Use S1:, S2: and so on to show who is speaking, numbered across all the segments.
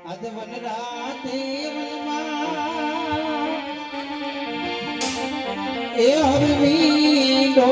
S1: આજ વન રાતે વનમાં એ હવે મીંડો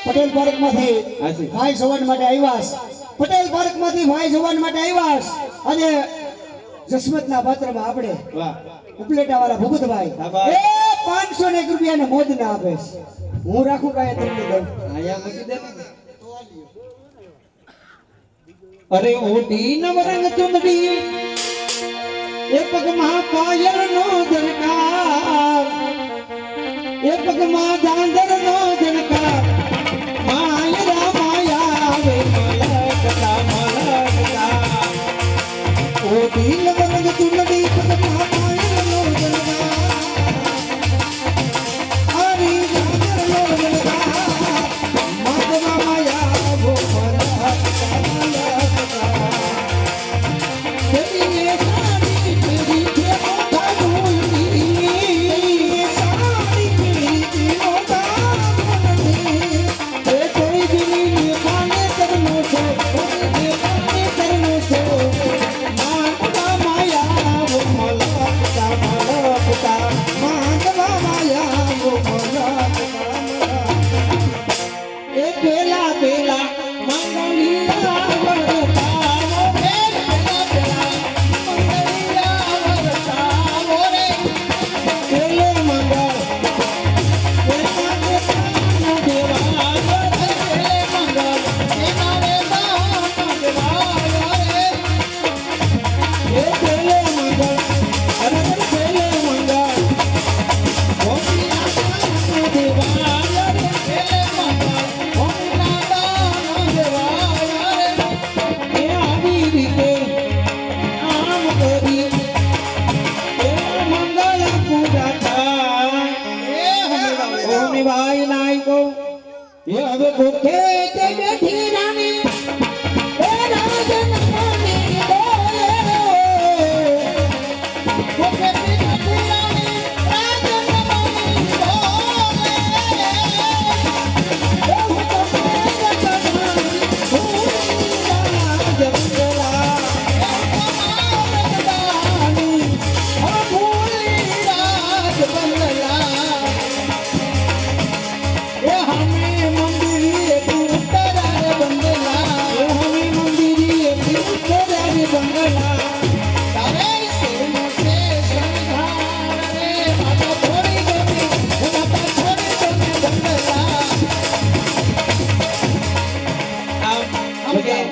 S2: પટેલ પાર્ક માંથી ભાઈ જોવાન માટે આવ્યા પટેલ પાર્ક માંથી ભાઈ જોવાન માટે આવ્યા અને જસમતના પાત્રમાં આપણે ઉપલેટા વાળા ભગતભાઈ એ 501 રૂપિયા મોજ ના આપે હું રાખું કાંઈ તમને દઉં
S1: આયા મૂકી દે અરે ઓટી નવરંગ ચુંદડી એ પગમાં પાયલ નો જનકાર એ પગમાં ધાંધર નો જનકાર માયરા માયા વે મલકતા મલકતા ઓટી નવરંગ ચુંદડી પગમાં પાયલ નો જનકાર હરી ધાંધર નો જનકાર માધવા માયા વો મલકતા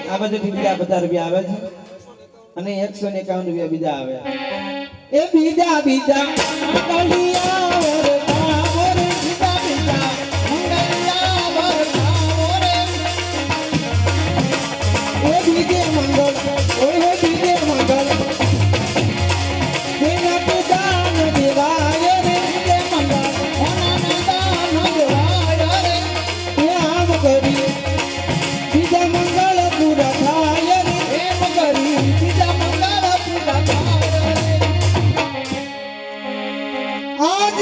S1: આ બાજુથી બીજા બધા રૂપિયા આવે છે અને 151 રૂપિયા બીજા આવે એ બીજા બીજા કલિયા વરતાવો રે બીજા બીજા મંગલિયા વરતાવો રે એ બીજે મંગલ ઓય બીજે મંગલ તેના દાન દેવાય રે બીજે મંગલ ઓના દાન દેવાય રે એ આમ કરી બીજા મંગલ પૂરા થાય રે એમ કરી બીજા મંગળ પૂરા થાય રે આજ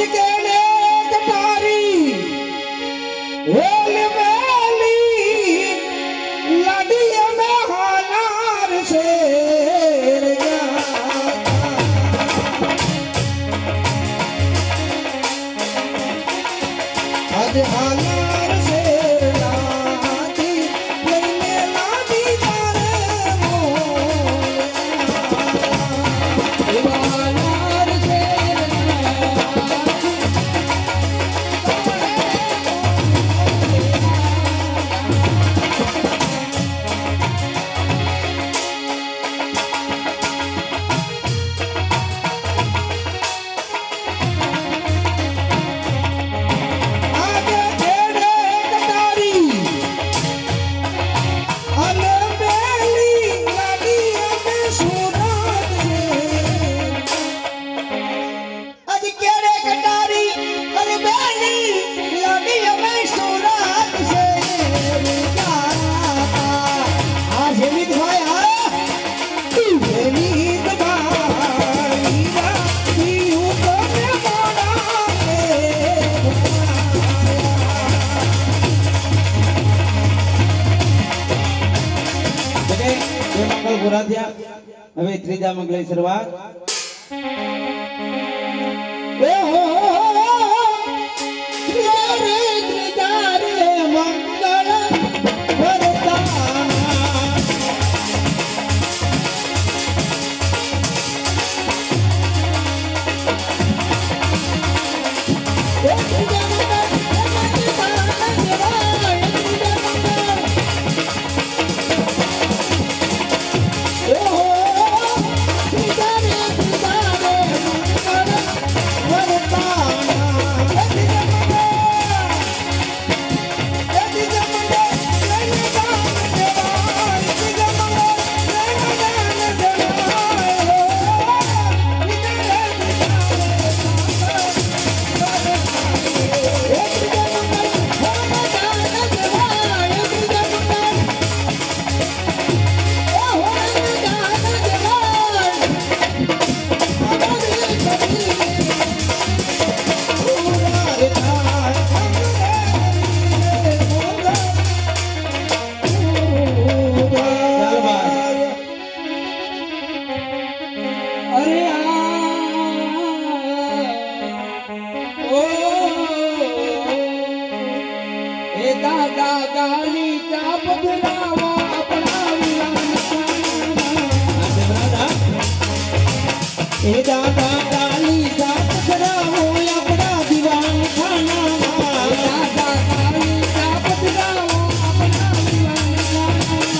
S1: પૂરા થયા. હવે ત્રીજા મંગળની શરૂઆત. ત્રીજા રે મંગળ વરતાના. એ દાદા કાલી સાત ખરાવો આપણા દીવાન ખાનામાં. દાદા કાલી સાત ખરાવો આપણા દીવાન ખાનામાં.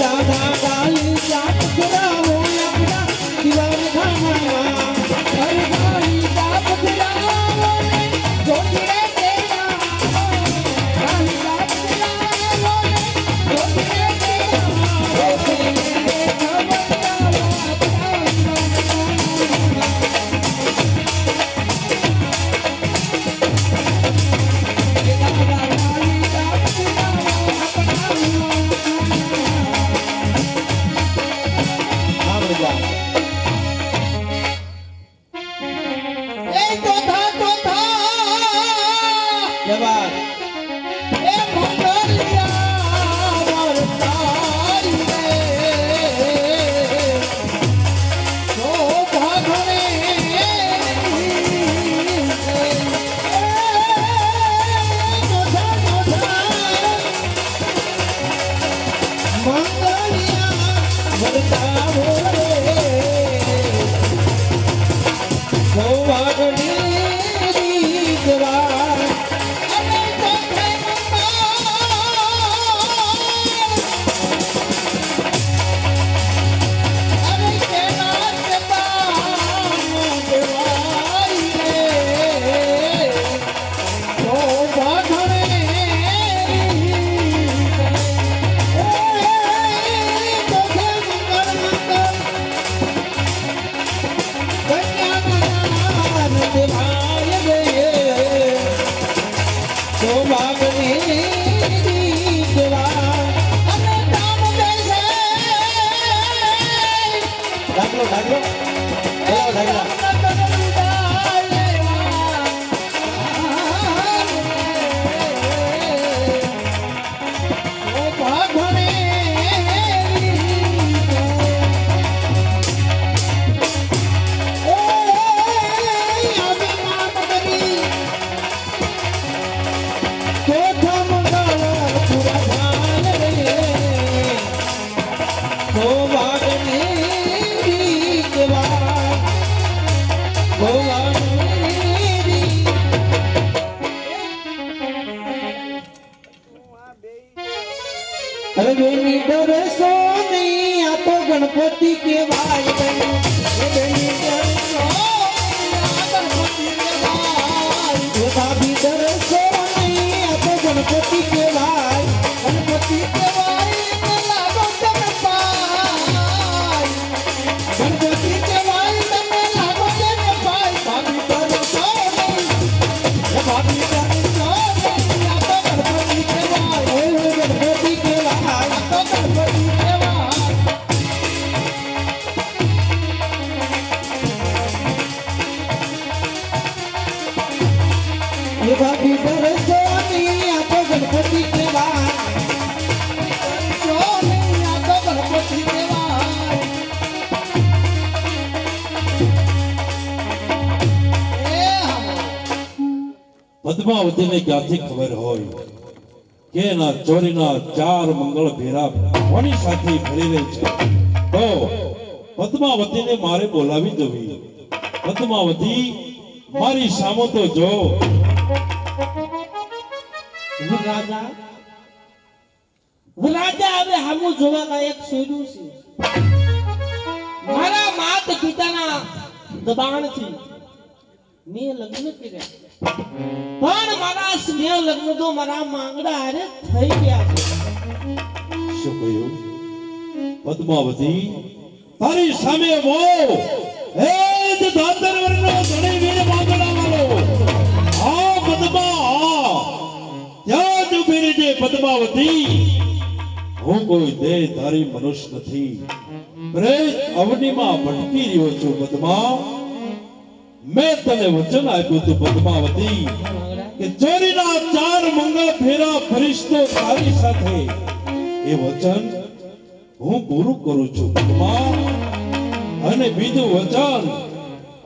S1: દાદા કાલી સાત ખરાવો આપણા દીવાન ખાનામાં. હર કાલી સાત ખરાવો ને જોડે તેરા. કાલી સાત ખરાવો ને જોડે अरे बेनी डरसो नहीं आ तो गणपति के भाई बहन। बेनी डरसो गणपति के भाई। भाभी डरसो नहीं आ तो गणपति के भाई। गणपति के भाई में लागो जन पाई। गणपति के भाई में लागो जन पाई। भाभी डरसो नहीं, भाभी डरसो नहीं आ तो गणपति के भाई। गणपति के ये भाभी डरसो नहीं आ तो गणपति के भाई। डरसो नहीं आ तो गणपति के भाई।
S3: પદ્માવતીને ક્યાંથી ખબર હોય કે એના ચોરીના 4 મંગળ ભેરા કોની સાથે ફરી રહી છે? તો પદ્માવતીને મારે બોલાવી જવી. પદ્માવતી, મારી સામો તો જો.
S1: રાજા હવે હામું જોવા લાયક સોયરું છે. મારા માત પિતાના દબાણથી મેં લગ્ન કર્યા, પણ મારા સ્નેહ લગ્ન તો મારા માંગડા હારે થઈ ગયા છે.
S3: શું કહ્યું? પદ્માવતી, તારી સામે મો એ જ દાતરવરનો ધણી વીર માંગડા વાળો આ પદ્મા ત્યાં જ ઉભી રહેજે. પદ્માવતી, હું કોઈ દેહધારી મનુષ્ય નથી, પ્રેત અવનીમાં ભટકી રહ્યો છું. પદ્મા, મેં તને વચન આપ્યું હતું પદ્માવતી કે ચોરીના 4 મંગળ ફેરા ફરિશ્તો તારી સાથે, એ વચન હું પૂરું કરું છું. પદ્મા, અને બીજું વચન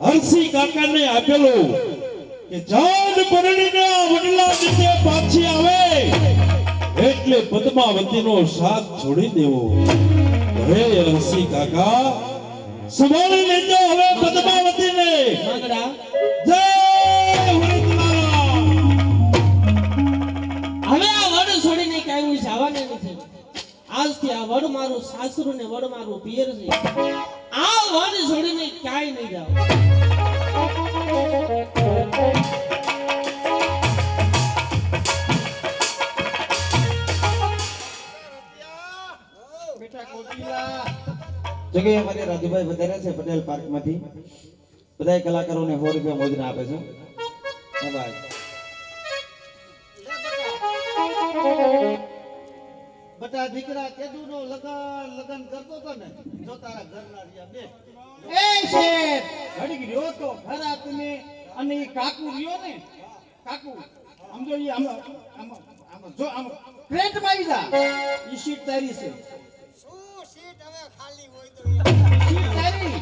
S3: હરસી કાકાને આપેલું કે જાન પરણીને આ વડલા નીચે પાછી આવે એટલે પદ્માવતીનો સાથ છોડી દેવો. હે હરસી કાકા, સંભાળી લેજો હવે પદ્માવતીને.
S1: માંગડા
S3: જય વડલાલા.
S1: હવે આ વડ છોડીને કાંઈ હું જવાને નથી. આજથી આ વડ મારું સાસરું ને વડ મારું પિયર છે. આ વડ છોડીને ક્યાંય નહીં જાવ. જગ્યાએ અમારે રાજુભાઈ વધાર્યા છે પટેલ પાર્કમાંથી. બધા કલાકારોને 100 રૂપિયા મોજના આપે છે. આભાર.
S4: બટા દીકરા કેદુનો લગન કરતો તો ને, જો તારા ઘરના રહ્યા બે
S2: એ શેઠ ઘડીક રહ્યો તો ખરા તમે. અને એ કાકુ રહ્યો ને, કાકુ આમ જો ઈ આમ જો આમ પ્લેટમાં આવી જા. ઈ સીટ તારી છે.
S4: શું સીટ હવે ખાલી હોય તો
S2: સીટ તારી.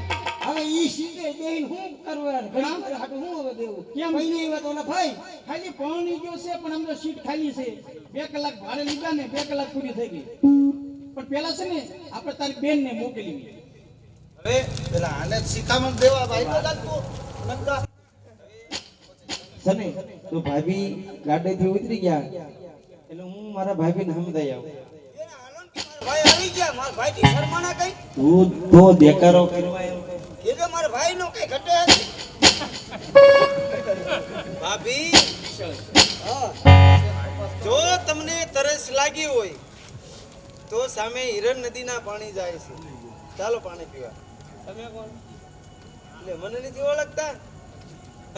S2: હવે ઈ સીટે બેહીને હું કરવા ઘણા મારે હાટુ હું હવે દેવું કેમ મહિને આવ્યા તો ઓલા ભાઈ ખાલી પાણી ગયો છે, પણ આમ તો સીટ ખાલી છે. 2 કલાક ભાડે લીધા ને 2 કલાક પૂરી થઈ ગઈ. પણ પેલા છે ને આપણે તારી બેન ને મોકલી.
S4: હવે પેલા આને શિખામણ દેવા ભાઈ તો લાગતું નંકા
S1: સને તો ભાભી ગાડીથી ઉતરી ગયા એટલે હું મારા ભાભીને સમજાઈ આવું.
S4: ભાઈ આવી ગયા, મારા ભાઈ થી શર્માના કઈ
S1: તું તો દેકારો કરવા એમ કહે.
S4: એટલે મારા ભાઈ નો કઈ ઘટે ભાભી. હા, જો તમને તરસ લાગી હોય તો સામે હિરણ નદીના પાણી જાય છે, ચાલો પાણી પીવા. તમે કોણ? એટલે મને નથી ઓળખતા?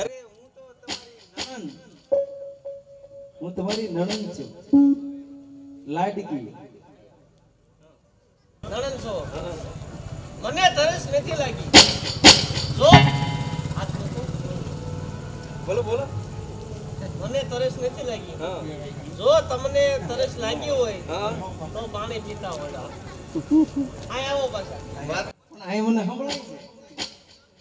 S4: અરે હું તો તમારી નણંદ.
S1: હું તમારી નણંદ છું, લાડકી.
S4: નણંદ છો? મને તરસ નથી લાગી. જો બોલો બોલો. મને તરસ નથી લાગી. જો તમને તરસ લાગી હોય તો પાણી પીતા હોય. આ આવો પાછા.
S1: પણ આ મને સંભળાય છે.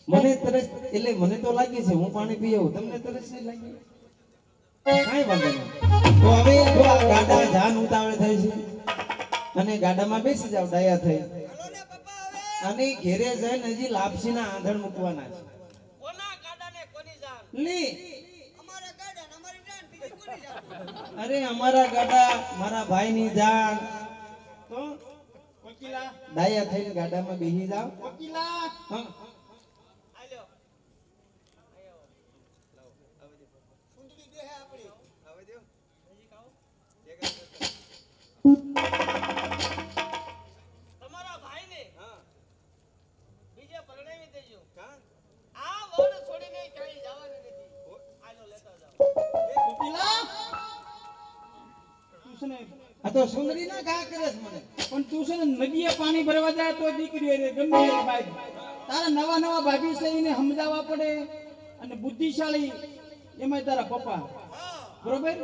S1: મને તરસ એટલે મને તો લાગી છે, હું પાણી પી આવું. તમને તરસ નહીં લાગી? કાંઈ વાંધો નહીં. તો હવે જો આ ગાડા જાન ઉતાવળ થઈ છે અને ગાડામાં બેસી જાવ ડાયા થઈ. અને ઘેરે જઈને હજી લાપસીના આંધણ મૂકવાના છે.
S4: કોના ગાડાને કોની જાન?
S1: લે
S4: અમારા ગાડા ને અમારી જાન, બીજી કોની જાન?
S1: અરે અમારા ગાડા મારા ભાઈની જાન. તો
S2: વકીલા
S1: ડાયા થઈને ગાડામાં બેસી જાવ.
S2: વકીલા
S1: હા
S4: આલ્યો. કુંડલી બે હે આપણી. હવે દો. હજી ખાઓ. તમારા ભાઈને બીજે પરણાવી દેજો. આ વડ છોડીને ક્યાંય જવાનું નથી. આલો લેતા જાઓ.
S2: વકીલા તું છે ને
S1: આ તો સુંદરી ના ઘા કરે છે મને.
S2: પણ તું છે ને નદીએ પાણી ભરવા જાય તો દીકરી રે ગમે એ બાઈ. તારા નવા નવા ભાભી છે એને સમજાવવા પડે. અને બુદ્ધિશાળી એમાં તારા પપ્પા બરોબર.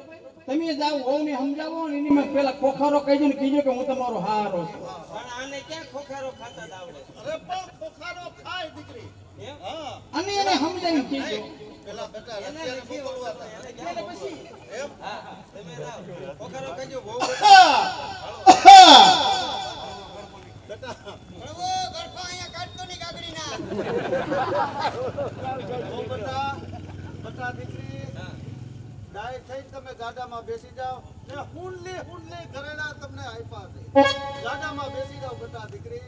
S1: તમે જાઓ વહુને સમજાવો ને એની માં પેલા ખોખારો કહી દો ને કીજો કે હું તમારો હારો છું.
S4: પણ આને ક્યાં ખોખારો ખાતા જ આવડે?
S5: અરે પણ ખોખારો ખાય દીકરી.
S4: એમ?
S5: હા
S1: અને એને સમજાવી કીજો.
S5: પેલા બેટા
S4: એને
S5: અત્યારે
S4: નથી
S5: મોકલવા
S4: ઓળખતા,
S5: હતા.
S4: એને ક્યાં પછી?
S5: એમ
S4: હા, તમે જાઓ. ખોખારો કહેજો, બહુ
S5: બેટા
S2: ભણવો ગળફા અહીંયા કાઢતો નહીં કાગડીના.
S5: ઓ બેટા બેટા દીકરી ડાય થઈ તમે ગાડામાં બેસી જાઓ ને હુંડલી ઘરેણા તમને આપ્યા છે. ગાડામાં બેસી જાઓ બેટા દીકરી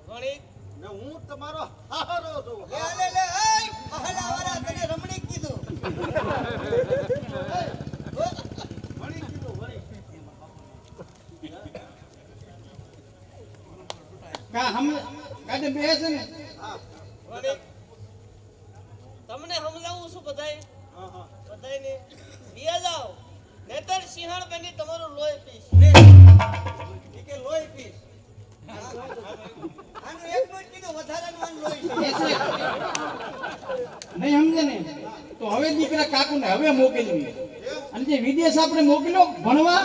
S4: વળી
S5: ને હું તમારો હારો છું.
S2: લે લે લે એ મહલાવાળા તને રમણીક કીધું.
S5: વળી કીધું વળી.
S1: કા હમ ગાડે બેસે ને
S5: હા
S4: વળી તમને સમજાવું છું બધાય
S5: હા હા
S4: બધાયને બિયા જાઓ નેતર સિંહણ બની તમારું લોહી પીશ ઈ કે લોહી પીશ
S2: આનું એકનું જ કીધું વધારાનું આનું લોહી છે.
S1: બેસે. નહીં સમજે ને તો હવે દીકરા કાકુને હવે મોકલવી અને જે વિદેશ આપણે મોકલ્યો ભણવા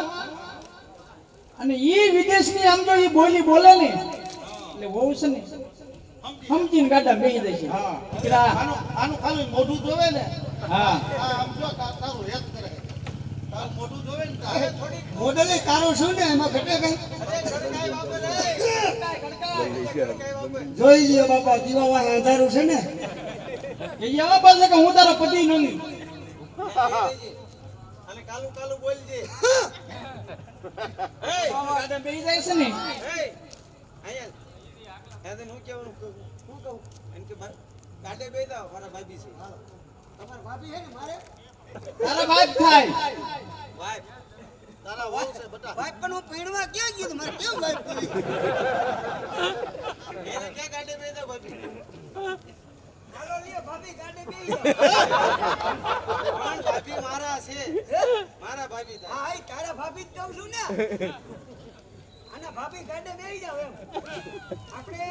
S1: અને ઈ વિદેશની આમ જો ઈ બોલી બોલે ને એટલે વહુ છે ને સમજીને ગાડા બેસી જશે.
S5: હા
S1: દીકરા
S5: આનું ખાલી મોઢું જોવે ને
S1: હા
S5: આમ જો તારું હેત કરે તારું મોઢું જોવે ને તારે થોડીક
S2: મોડલે તારું શું ને એમાં ઘટે કઈ જોઈ લ્યો બાપા દીવા વાહે અંધારું છે ને.
S1: એ આવા પાસે કે હું તારો પતિ નથી.
S4: અને કાલુ કાલુ બોલજે
S1: ગાડા બેસી જાય છે ને
S4: એ અહીંયા એને હું કહેવાનું હું કહું એમ કે ગાડે બે જાઓ મારા ભાભી છે
S2: તમાર ભાભી હે ને મારે
S1: તારા બાપ થાય
S4: વાઈફ
S5: તારા વહુ છે બેટા
S2: વાઈફ પણ હું પીણવા ક્યાં ગયું મારે કેમ વાઈફ કરી?
S4: એને ક્યાં ગાડે બે જાઓ ભાભી
S2: હાલો લ્યો ભાભી ગાડે બેહી
S4: પણ ભાભી મારા છે મારા ભાભી થાય
S2: હા એ તારા ભાભી જ કહું છું ને. આના ભાભી ગાડે બેહી જાવ એમ. આપણે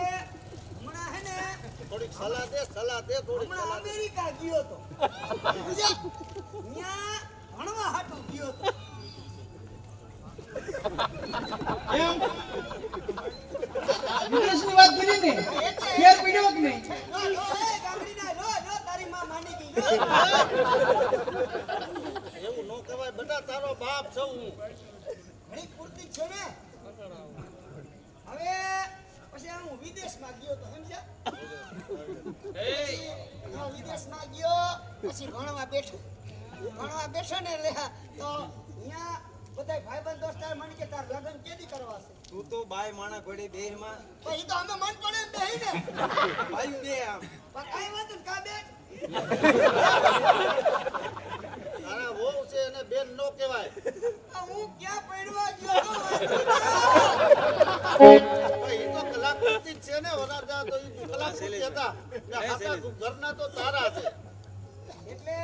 S2: હમણાં હે ને
S5: થોડીક સલાહ દે થોડીક
S2: હમણાં
S5: સલાહ દે
S2: અમેરિકા ગયો તો ત્યાં ભણવા હાટું ગયો તો.
S1: એમ વિદેશની વાત કરી ને ફેર પીડ્યો કે નહીં?
S2: રો રો એ ગામડીના રો રો તારી માં માની ગઈ રો.
S5: એવું ન કહેવાય બેટા તારો બાપ છું હું
S2: ઘણી પૂરતી છે ને. હવે પછી હું વિદેશમાં ગયો તો સમજ્યા? હું વિદેશમાં ગયો પછી ભણવા બેઠો ને એટલે તો અહીંયા બધા ભાઈબંધ દોસ્તાર મને કે તાર લગ્ન કેદી કરવા છે?
S4: તું તો બાય માણા ઘોડે બેહમાં
S2: પછી તો અમે મન પડે એમ બેહી ને
S4: ભાઈ બે આમ
S2: પણ કાંઈ વાંધો ને કા બેન
S5: તારા વહુ છે એને બેન નો કહેવાય
S2: આ હું ક્યાં પડવા ગયો તો
S5: ભાઈ એ તો કલાકૃતિ જ છે ને વરાજા તો ઈ કલાકૃતિ હતા ને હાથા ઘરના તો તારા છે
S2: એટલે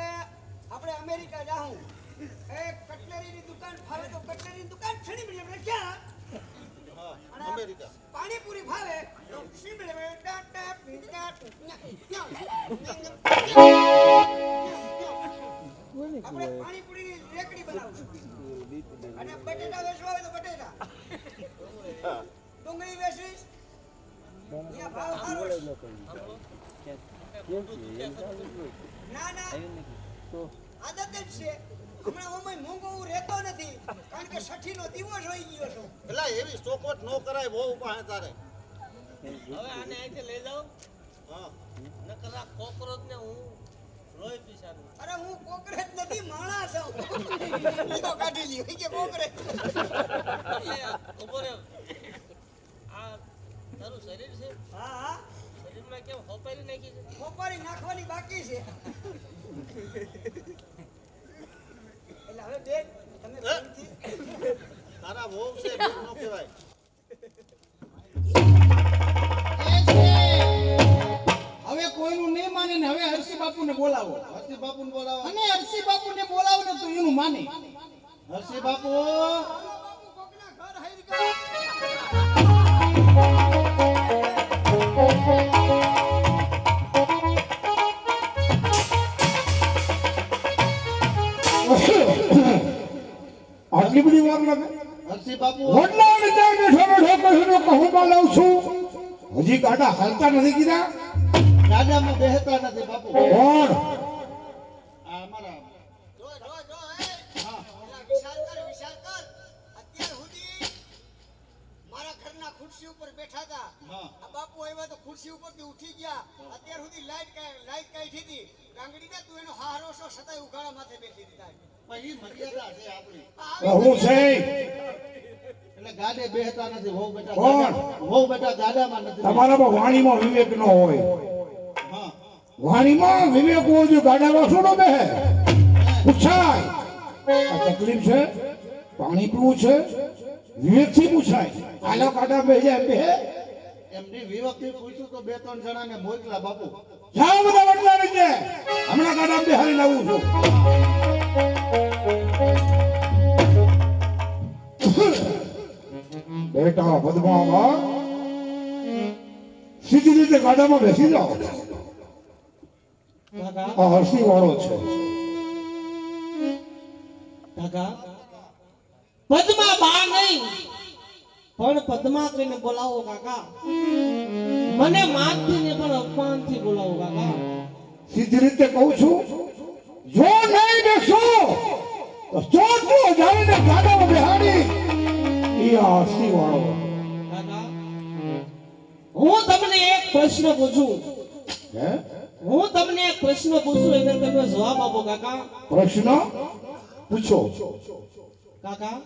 S2: આપણે અમેરિકા જાઉં એક કટલેરીની દુકાન ફાવે તો કટલેરીની દુકાન છણી મળી આપણે ક્યાં
S5: હા
S2: અને
S5: અમેરિકા
S2: પાણીપુરી ભાવે તો શીમડે મે ટાટ ટાટ ટાટ આપણે પાણીપુરીની રેકડી બનાવશું અને બટેટા વેચવા હોય તો બટેટા ડુંગળી વેચીશ અહીંયા ભાવ સારો છે. ના ના આદત જ છે હમણાં ઓમાં મોંઘો હું રહેતો નથી કારણ કે છઠ્ઠીનો દિવસ હોઈ ગયો છું.
S5: પેલા એવી ચોખવટ ન કરાય વહુ પાસે તારે
S4: હવે આને અહીંથી લઈ જાઓ
S5: હા
S4: નકર આ કોકરોચ ને હું લોહી પીસાનું
S2: અરે હું કોકરેજ નથી માણસ છું લીધો કાઢી લ્યો કે કોકરેજ
S4: એટલે ઉભો રહે આ તારું શરીર છે
S2: હા હા
S4: શરીરમાં કેમ હોપારી નાખી છે
S2: ખોપારી નાખવાની બાકી છે એટલે હવે બેન તમે પ્રેમથી
S5: તારા વહુ છે બેન નો કહેવાય
S1: હવે કોઈનું નહીં માને ને હવે હરસી બાપુને બોલાવો
S5: હરસી બાપુને બોલાવો
S1: અને હરસી બાપુને બોલાવો ને તો એનું માને.
S5: હરસી બાપુ
S2: બાપુ કોકના ઘર હારી ગયા
S6: આટલી બધી વાર લાગે
S5: હરસી બાપુ
S6: વડલાને ત્યાં બેઠો બેઠો કહીને કહુંમાં લઉં છું હજી ગાડા હાલતા નથી કીધા
S5: ગાડામાં બેહતા નથી બાપુ
S6: કોણ
S5: આ અમારા
S2: જો એ પેલા વિચાર કર અત્યાર સુધી મારા ઘરના ખુરશી ઉપર બેઠા હતા
S5: હા.
S2: આ બાપુ આવ્યા તો ખુરશી ઉપરથી ઉઠી ગયા અત્યાર સુધી લાઈટ કાઢી હતી ગાંગડીને તું એનો હારો છો છતાંય ઉઘાડા માથે બેઠી દીધા
S5: પણ ઈ મર્યાદા છે આપણી
S6: હું છે
S5: એટલે ગાડે બેહતા નથી વહુ બેટા
S6: કોણ?
S5: વહુ બેટા ગાડામાં નથી
S6: તમારામાં વાણીમાં વિવેક ન હોય
S5: હા
S6: વાણીમાં વિવેક હોવો જોઈએ ગાડામાં શું ન બેહે પૂછાય આ તકલીફ છે પાણી પીવું છે વિવેકથી પૂછાય આલો ગાડા બે જાય બેહે
S5: એમની વિવેકથી પૂછ્યું તો બે ત્રણ જણાને મોકલા બાપુ
S6: જાઓ બધા વડલા નીચે હમણાં ગાડા બેહારી લાવું છું બેટા પદ્મામાં સીધી રીતે ગાડામાં બેસી જાઓ
S1: કાકા
S6: આ હરસી વાળો છે
S1: કાકા પદ્મા બા નહીં પણ પદ્મા કહીને બોલાવો કાકા મને માનથી ને પણ અપમાનથી બોલાવો કાકા
S6: સીધી રીતે કહું છું જો નહીં બેસો તો ચોટલો જાણીને ગાડામાં બેહાડી એ આ હરસી વાળો
S1: કાકા હું તમને એક પ્રશ્ન પૂછું
S6: હે
S1: હું તમને એક પ્રશ્ન પૂછું એને તમે જવાબ આપો કાકા
S6: પ્રશ્ન પૂછો
S1: કાકા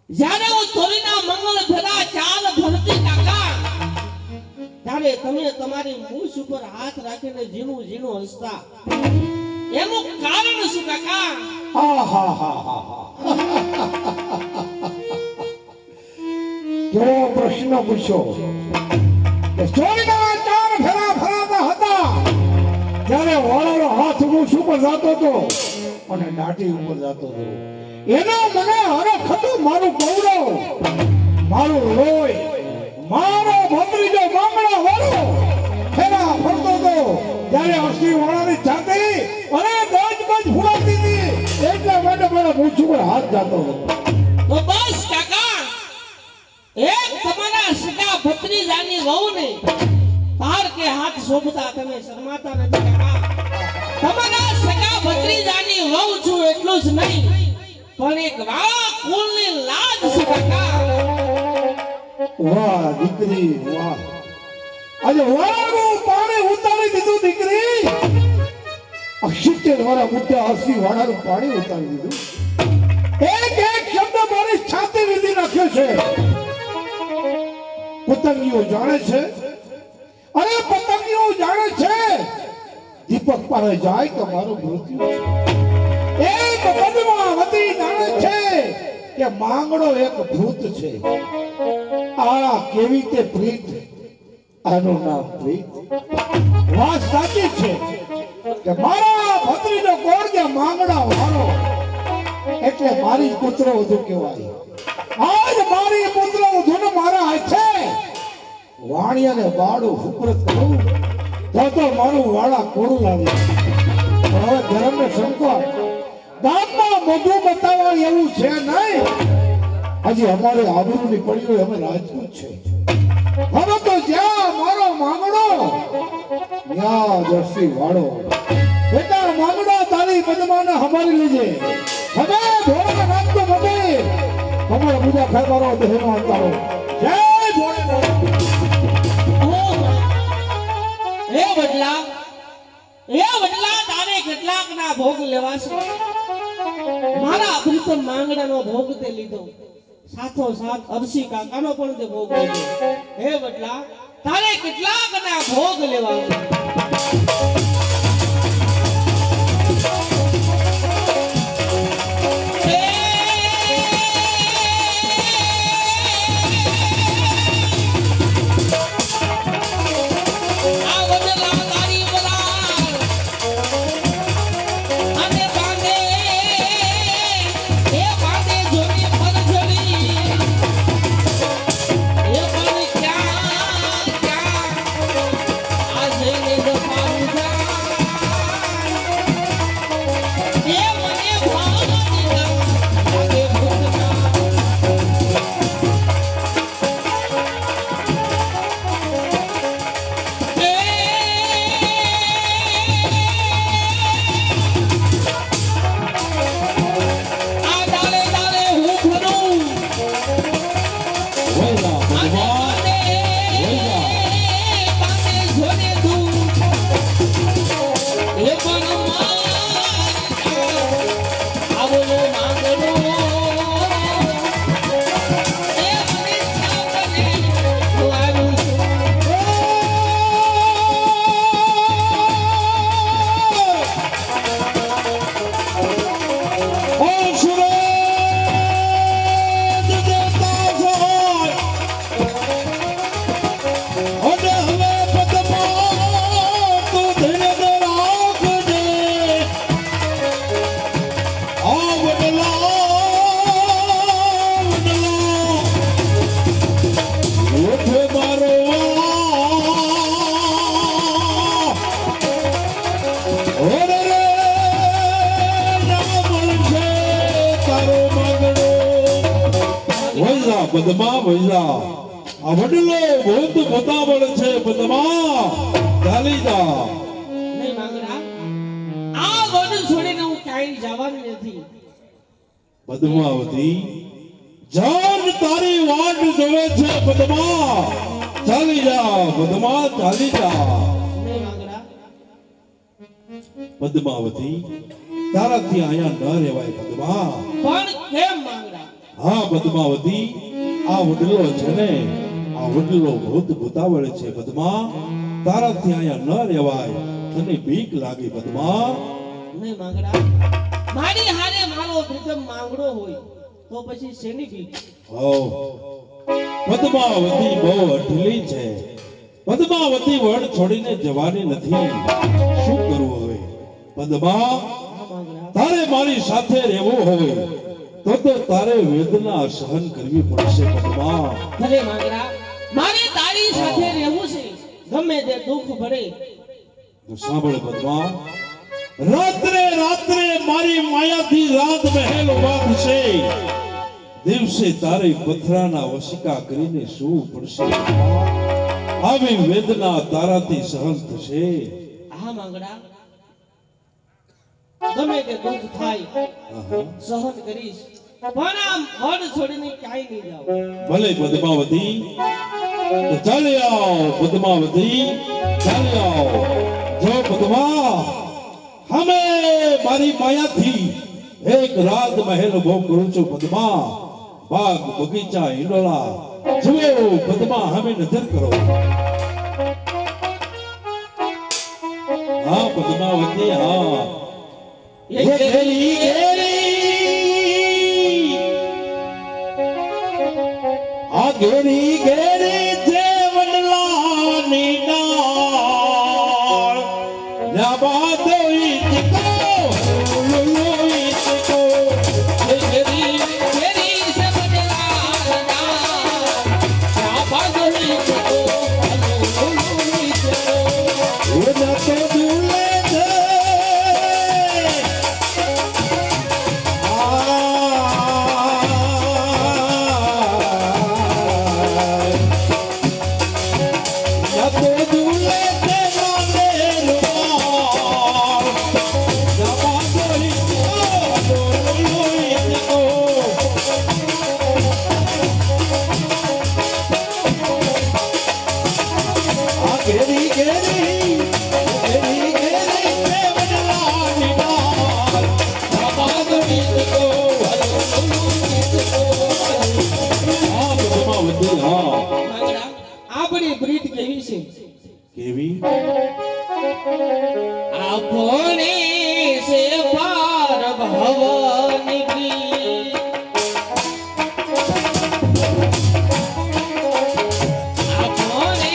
S1: જ્યારે હું ચોરીના મંગળ ભેરા ચાલ ભરતી કાકા ત્યારે તમે તમારી મૂછ ઉપર હાથ રાખીને ઝીણું ઝીણું હસતા એનું કારણ શું કાકા
S6: આહાહાહા. કેવો પ્રશ્ન પૂછ્યો કે ચોરીના ચાર ફેરા ફરાતા હતા ત્યારે વાળાનો હાથ મૂછ ઉપર જતો હતો અને દાઢી ઉપર જતો હતો એનો મને હરખ હતું મારું ગૌરવ મારું લોહી મારો ભત્રીજો માંગડા વાળો ફેરા ફરતો હતો ત્યારે હસી વાળાની છાતી અને ગજ ફૂલાતી હતી એટલા માટે મારા મૂછ ઉપર હાથ જતો હતો
S1: તો બસ કાકા એક તમારા સગા ભત્રીજાની વહુને તાર કે હાથ શોભતા તમે શરમાતા નથી કાકા તમારા સગા ભત્રીજાની વહુ છું એટલું જ નહીં પણ એક વાળા કુળની લાજ છે કાકા
S6: વાહ દીકરી વાહ આજે વાળાનું પાણી ઉતારી દીધું દીકરી 70 વાળા મુદ્દા હસી વાળાનું પાણી ઉતારી દીધું એક એક શબ્દ મારી છાતી વીધી નાખ્યો છે પતંગીઓ જાણે છે અરે પતંગીઓ જાણે છે દીપક પાસે જાય તો મારું મૃત્યુ છે એક પદ્માવતી જાણે છે કે માંગડો એક ભૂત છે આ કેવી તે પ્રીત આનું નામ પ્રીત વાત સાચી છે કે મારા ભત્રીજો કોણ કે માંગડા વાળો એટલે મારી પુત્ર વધુ કહેવાય આજ મારી પુત્ર વધુ ને મારા હાથે વાણિયાને બાળું હુકરત કરું તો મારું વાળા કોરું લાગે પણ હવે ધર્મને સંકોચ ગામમાં બધું બતાવવા એવું છે નહીં હજી અમારે આબરૂની પડી અમે રાજપૂત છે હવે તો જ્યાં મારો માંગડો ત્યાં જર્સી વાળો બેટા માંગડો તારી પદ્માને હમારી લેજે હવે ધોળા નાખતો મને અમારા બીજા ખાબારો દેહનો અંતારો જય ભોળેનાથ
S1: એ વડલા તારે કેટલાક ના ભોગ લેવાશે મારા પ્રીતમ માંગડાનો ભોગ તે લીધો સાથો સાથ અરસી કાકાનો પણ તે ભોગ લીધો હે વડલા તારે કેટલાક ના ભોગ લેવાશે આ જઈને
S3: વૈલા પદ્મા વૈલા આ વડલો ભૂત પોતાવળ છે પદ્મા ચાલી જા
S1: નહીં માંગડા આ વડ છોડીને હું ક્યાંય જવાનું નથી
S3: પદ્માવતી જાન તારી વાટ જોવે છે પદ્મા ચાલી જા પદ્મા ચાલી જા
S1: નહીં માંગડા
S3: પદ્માવતી તારાથી અહીંયા ન રહેવાય પદ્મા
S1: પણ કેમ માંગડા
S3: હા પદ્માવતી આ વડલો છે ને આ વડલો ભૂત ભૂતાવળ છે પદ્મા તારાથી અહીંયા ન રહેવાય તને બીક લાગી પદ્મા
S1: નહીં માંગડા મારી હારે મારો પ્રીતમ માંગડો હોય તો પછી શેની બીક
S3: હો પદ્માવતી બહુ અઢળી છે પદ્માવતી વડ છોડીને જવાની નથી શું કરવું હવે પદ્મા
S1: હા માંગડા
S3: તારે મારી સાથે રહેવું હોય તો તારે વેદના સહન કરવી પડશે પદ્મા
S1: ભલે માંગડા મારે તારી સાથે રહેવું છે ગમે તે દુઃખ પડે
S3: તો સાંભળ પદ્મા રાત્રે રાત્રે મારી માયાથી રાત મહેલ વાગશે દિવસે તારે પથરાના વશિકા કરીને શું પડશે આવી વેદના તારાથી સહન થશે
S1: હા માંગડા ગમે તે દુઃખ થાય સહન કરીશ પણ આમ વડ છોડીને ક્યાંય નહીં જાવ
S3: ભલે પદ્માવતી તો ચાલી આવ પદ્માવતી ચાલી આવ જો પદ્મા હમે મારી માયાથી એક રાત મહેલ ભોગ કરું છું પદ્મા બાગ બગીચા હિંડોળા જુઓ પદ્મા હમે નજર કરો હા પદ્માવતી હા
S1: એક
S3: ઘેરી ઘેરી આ ઘેરી ઘેરી જે વડલાની ડાળ ના બાદોઈ ટીકો લોલોઈ ટીકો
S1: ઘેરી ઘેરી સે બદલા ના બાંધોઈ તો
S3: ઓના તો દુલે છે ના તો દુલે છે નાને લુઆર ના બાદોઈ ટીકો લોલોઈ ટીકો આ ઘેરી ઘેરી ઘેરી ઘેરી તે વડલાની ડાળ ના બાદોઈ ટીકો હા પદ્માવતી હા
S1: માંગડા આપણી પ્રીત કેવી છે
S3: કેવી
S1: આપણે સે પાર ભવની કી આપણે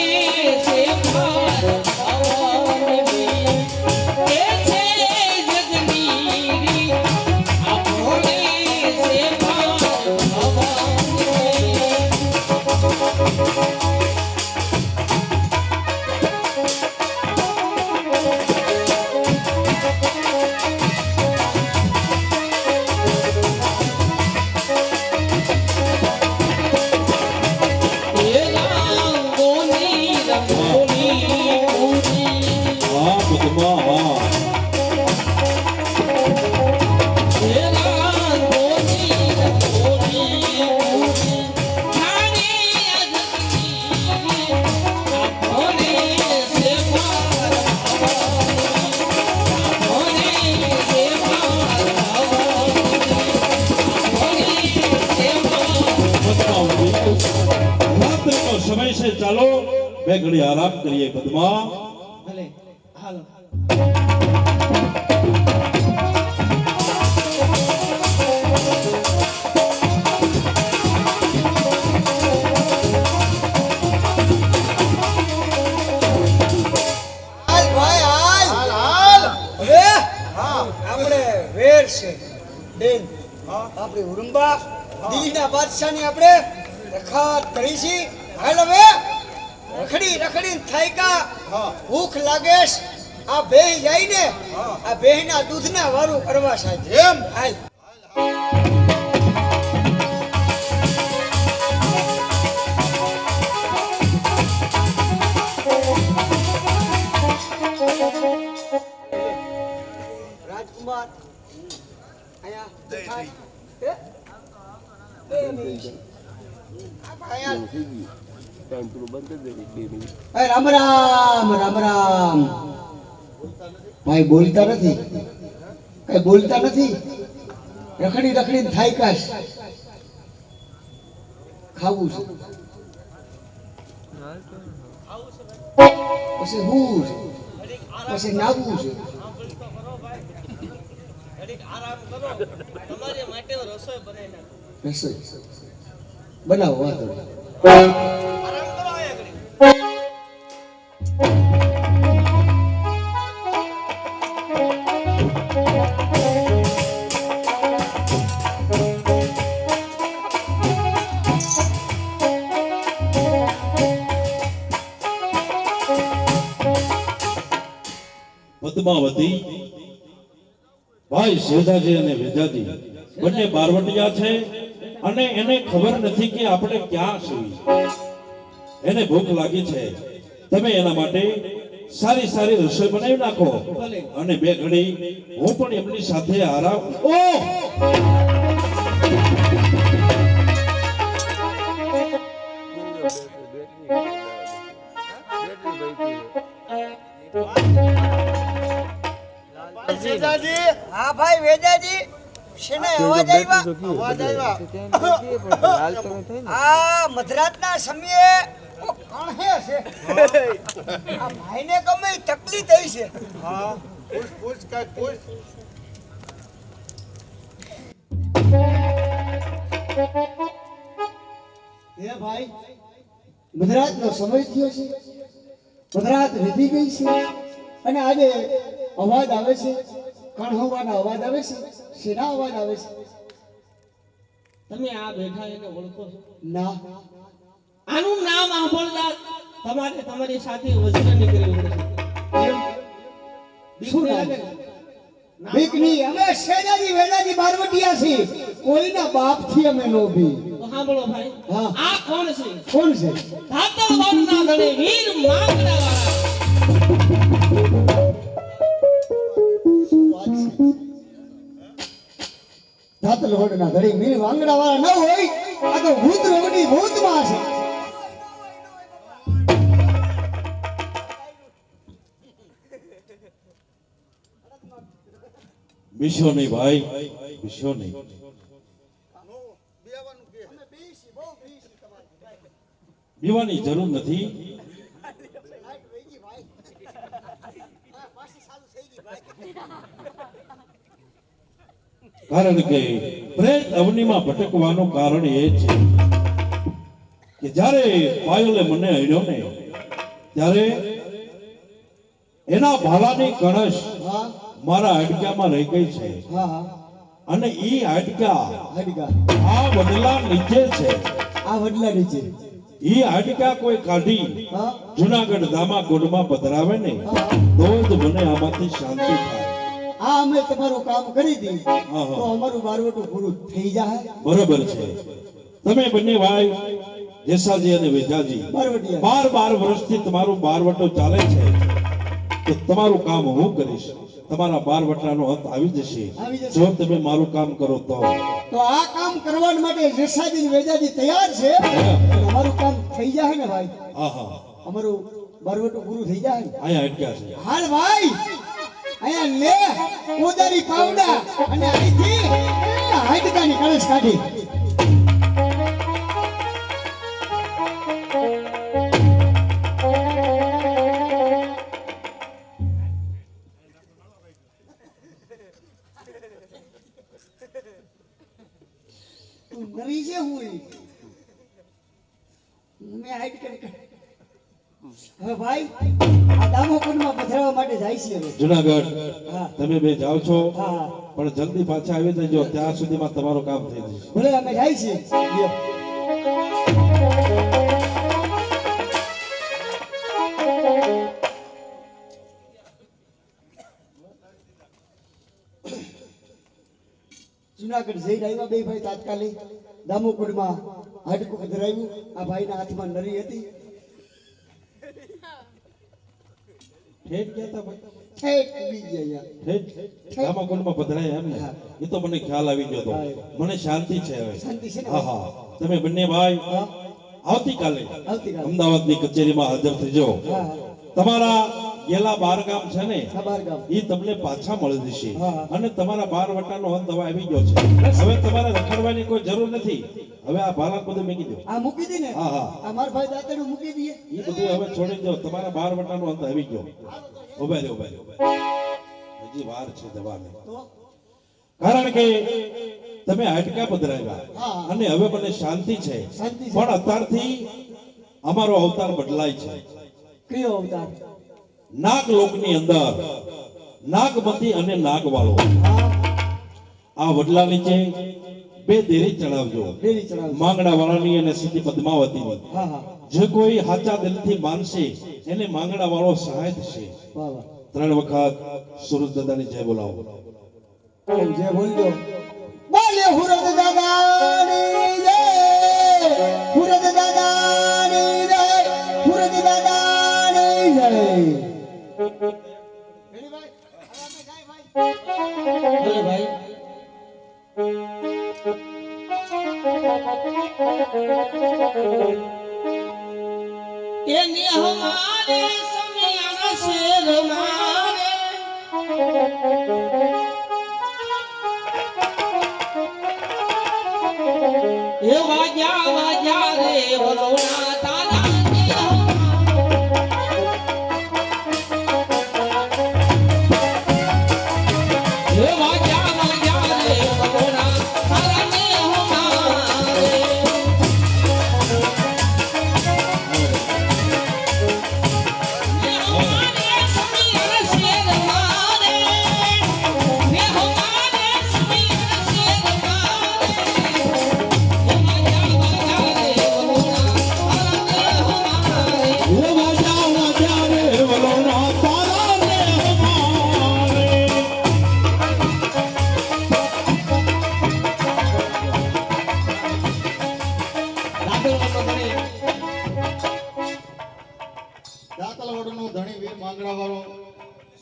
S1: સે પાર ભવની કી એ છે જગની આપણે સે પાર ભવની
S3: હા પદ્મા હા રાત્રિનો સમય છે ચાલો બે ઘડી આરામ કરીએ પદ્મા
S1: ભલે હાલો
S2: હાલ ભાઈ હાલ
S5: હાલ હાલ
S2: હવે
S5: હા
S2: આપણે વેર છે બેન આપણી ઉરુંબા દિલ્હીના બાદશાહની આપણે રખાત કરી છે હાલ હવે રખડી રખડી થાયકા
S5: હા
S2: ભૂખ લાગેશ આ બેહ જાય ને આ બેહના દૂધના વારું કરવા સાહેબ
S5: એમ
S2: હાલ એ રામ રામ રામ રામ ભાઈ બોલતા નથી કઈ બોલતા નથી રખડી રખડીને થાય કાશ ખાવું છે પછી હું છે પછી નાવું છે
S4: ઘડીક આરામ કરો તમારી માટે રસોઈ બનાવી નાખો.
S2: રસોઈ બનાવો વાંધો નહીં.
S4: આરામ કરો આયા ઘડીક.
S3: પદ્માવતી ભાઈ શેજાજી અને વેજાજી બંને બારવટિયા છે અને એને ખબર નથી કે આપણે ક્યાં છીએ. એને ભૂખ લાગી છે. તમે એના માટે સારી સારી રસોઈ બનાવી નાખો અને બે ઘડી હું પણ એમની સાથે આરામ. ઓહ!
S5: શેઠાજી,
S2: હા ભાઈ વેદાજી શેના અવાજ આવ્યા
S5: અવાજ આવ્યા.
S2: આ મધરાતના સમયે કોક કણહે છે આ ભાઈને ગમે ઈ તકલીફ થઈ છે
S5: હા, પૂછ પૂછ કાંઈ પૂછ.
S2: હે ભાઈ મધરાતનો સમય થયો છે મધરાત વીતી ગઈ છે અને આજે અવાજ આવે છે કણહવાનો અવાજ આવે છે શેના અવાજ આવે છે
S1: તમે આ બેઠા એને ઓળખો છો?
S2: ના
S1: આનું નામ સાંભળતા તમારે તમારી સાથે વજ્ર નીકળી પડશે. બીક
S2: શું
S1: નહીં
S2: નામ?
S1: લાગે ને?
S2: બીક નહીં અમે શેજાજી વેદાજી બારવટિયા છીએ કોઈના બાપથી અમે નો બી
S1: તો સાંભળો ભાઈ,
S2: હા.
S1: આ કોણ છે?
S2: કોણ છે
S1: ધાતર વાળના ધણે વીર માંગડાવાળા.
S2: ધાતલ હોડના ધડી મીર વાંગડા વાળા ન હોય આ તો ભૂત રોગની ભૂતમાં છે
S3: બીશો નહીં ભાઈ, બીશો નહીં.
S5: બેવાનું કે.
S3: બીવાની જરૂર નથી. કારણ કે પ્રેત અવનીમાં ભટકવાનું કારણ એ છે કે જ્યારે પાયલે મને હણ્યો ને ત્યારે એના ભાલાની કણશ
S2: હા
S3: મારા હાડકામાં રહી ગઈ છે
S2: હા હા
S3: અને ઈ હાડકા
S2: હડકા
S3: આ વડલા નીચે છે.
S2: આ વડલા નીચે
S3: ઈ હાડકા કોઈ કાઢી
S2: હા
S3: જુનાગઢ દામા ગોડમાં પધરાવે ને તો જ મને આમાંથી શાંતિ થાય.
S2: આ અમે તમારું કામ કરી દી
S3: હા.
S2: તો અમારું બારવટું પૂરું થઈ જાય
S3: બરોબર છે. તમે બંને ભાઈ જેસાજી અને વેજાજી
S2: બારવટિયા
S3: 12 વર્ષથી તમારું બારવટો ચાલે છે તો તમારું કામ હું કરીશ. તમારા બારવટાનો અંત આવી જશે
S2: આવી જશે.
S3: જો તમે મારું કામ કરો તો.
S2: તો આ કામ કરવા માટે જેસાજી ને વેજાજી તૈયાર છે પણ અમારું કામ થઈ જાય ને ભાઈ
S3: આહા,
S2: અમારું બારવટું પૂરું થઈ જાય ને
S3: અહીંયા અટક્યા છે.
S2: હાલ ભાઈ અહીંયા લે કોદારી પાવડા અને અહીંથી હાડકાની કળશ કાઢી નવી છે હું મેં હાડકાની હવે ભાઈ આ દામોકુંડમાં પધરાવવા માટે જાય છે હવે
S3: જુનાગઢ
S2: હા.
S3: તમે બે જાઓ છો
S2: હા
S3: પણ જલ્દી પાછા આવી જજો. ત્યાં સુધીમાં તમારું કામ થઈ જશે.
S2: ભલે અમે જાય છે લ્યો. જુનાગઢ જઈને આવ્યા બે ભાઈ તાત્કાલિક દામોકુંડમાં હાડકું પધરાવ્યું આ ભાઈના હાથમાં નરી હતી
S3: ઠેઠ ગયા તા ભાઈ?
S2: ઠેઠ ઉડી ગયા
S3: રામાકુંડમાં પધરાય એમ ને એ તો મને ખ્યાલ આવી ગયો તો મને શાંતિ છે હવે
S2: શાંતિ છે ને?
S3: હા હા તમે બંને ભાઈ આવતીકાલે
S2: આવતીકાલે.
S3: અમદાવાદની કચેરીમાં હાજર થજો
S2: હા
S3: તમારા ગેલા બાર ગામ છે ને
S2: ખબર ગામ
S3: એ તમને પાછા મળી જશે
S2: હા.
S3: અને તમારા બાર વટાનો અંત હવે આવી ગયો છે હવે તમારે રખડવાની કોઈ જરૂર નથી હવે આ ભાલા બધું મૂકી દો
S2: આ મૂકી દી ને
S3: હા હા
S2: આ મારા ભાઈ દાંતેડું મૂકી દઈએ
S3: એ બધું હવે છોડી દો તમારા બાર વટાનો અંત આવી ગયો ઉભા રહ્યો હજી વાર છે દવાની
S2: તો
S3: કારણ કે તમે હાડકા પધરાવ્યા
S2: હા.
S3: અને હવે મને શાંતિ છે
S2: શાંતિ છે.
S3: પણ અત્યારથી અમારો અવતાર બદલાય છે
S2: કયો અવતાર
S3: નાગ લોકની અંદર નાગમતી અને નાગવાળો
S2: હા
S3: આ વડલા નીચે બે દેરી ચડાવજો
S2: ડેરી ચડાવ
S3: માંગડા વાળાની અને સીધી પદ્માવતીની
S2: હા હા
S3: જે કોઈ સાચા દિલથી માનશે એને માંગડા વાળો સહાય થશે
S2: વાહ વાહ
S3: 3 વખત સુરજ દાદાની જય બોલાવો
S2: જે બોલજો બોલે હુરત દાદાની જય હુરત દાદાની જય હુરત દાદાની જય રેડી ભાઈ આરામે જાય ભાઈ બોલે ભાઈ
S7: એની હમારે સમિયાના શેર મારે એ વાજા વાજા રે વલોણા તારા એ વાજા વાજા રે વલોણા તારા ને હમારે
S5: દાંતલવડનું ધણી વીર માંગડાવાળો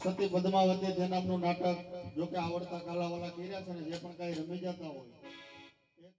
S5: સતી પદ્માવતી તે નામનું નાટક જો કે આવડતા કાલાવાલા કર્યા છે ને જે પણ કાંઈ રમી જતા હોય